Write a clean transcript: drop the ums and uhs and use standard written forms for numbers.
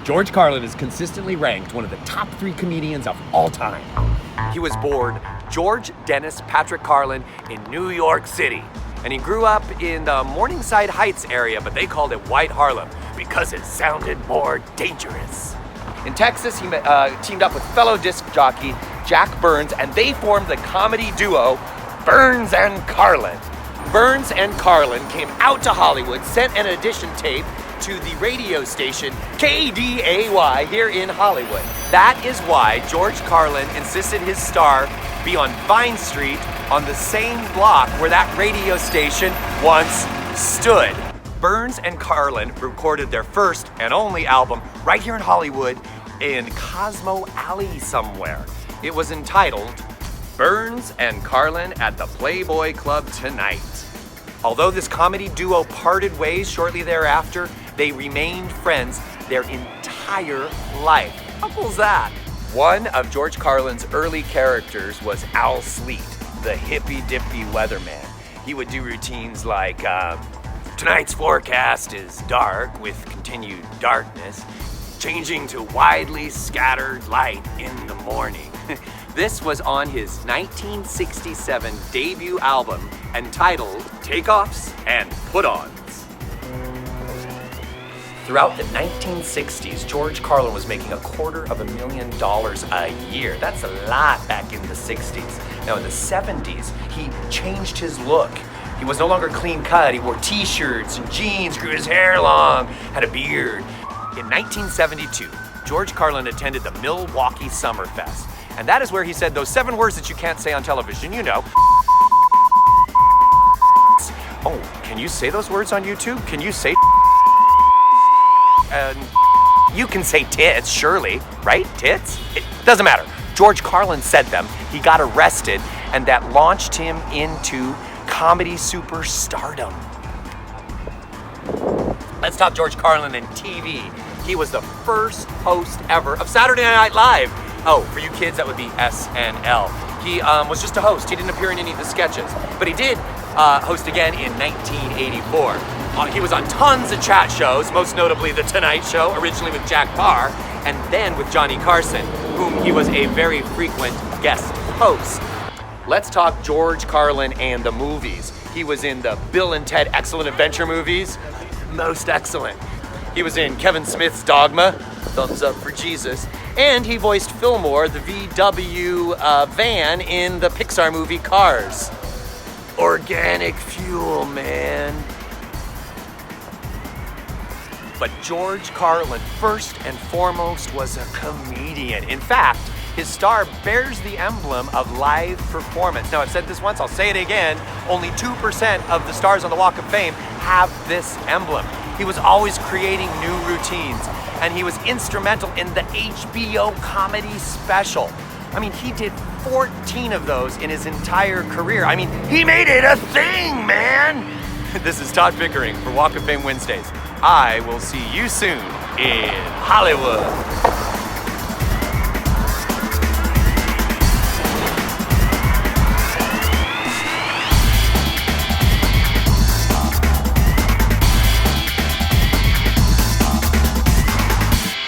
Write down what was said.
George Carlin is consistently ranked one of the top 3 comedians of all time. He was born George Dennis Patrick Carlin in New York City. And he grew up in the Morningside Heights area, but they called it White Harlem because it sounded more dangerous. In Texas, he teamed up with fellow disc jockey Jack Burns, and they formed the comedy duo Burns and Carlin. Burns and Carlin came out to Hollywood, sent an audition tape to the radio station KDAY here in Hollywood. That is why George Carlin insisted his star be on Vine Street on the same block where that radio station once stood. Burns and Carlin recorded their first and only album right here in Hollywood in Cosmo Alley somewhere. It was entitled Burns and Carlin at the Playboy Club Tonight. Although this comedy duo parted ways shortly thereafter, they remained friends their entire life. How cool is that? One of George Carlin's early characters was Al Sleet, the hippy-dippy weatherman. He would do routines like, tonight's forecast is dark with continued darkness, changing to widely scattered light in the morning. This was on his 1967 debut album entitled Takeoffs and Put-Ons. Throughout the 1960s, George Carlin was making $250,000 a year. That's a lot back in the 60s. Now in the 70s, he changed his look. He was no longer clean cut. He wore t-shirts and jeans, grew his hair long, had a beard. In 1972, George Carlin attended the Milwaukee Summerfest. And that is where he said those 7 words that you can't say on television, you know. Oh, can you say those words on YouTube? Can you say you can say tits, surely, right? Tits? It doesn't matter. George Carlin said them, he got arrested, and that launched him into comedy superstardom. Let's talk George Carlin and TV. He was the first host ever of Saturday Night Live. Oh, for you kids, that would be SNL. He was just a host. He didn't appear in any of the sketches, but he did host again in 1984. He was on tons of chat shows, most notably The Tonight Show, originally with Jack Paar, and then with Johnny Carson, whom he was a very frequent guest host. Let's talk George Carlin and the movies. He was in the Bill and Ted Excellent Adventure movies. Most excellent. He was in Kevin Smith's Dogma, thumbs up for Jesus, and he voiced Fillmore, the VW van in the Pixar movie Cars. Organic fuel, man. But George Carlin, first and foremost, was a comedian. In fact, his star bears the emblem of live performance. Now, I've said this once, I'll say it again. Only 2% of the stars on the Walk of Fame have this emblem. He was always creating new routines, and he was instrumental in the HBO comedy special. I mean, he did 14 of those in his entire career. I mean, he made it a thing, man! This is Todd Pickering for Walk of Fame Wednesdays. I will see you soon in Hollywood.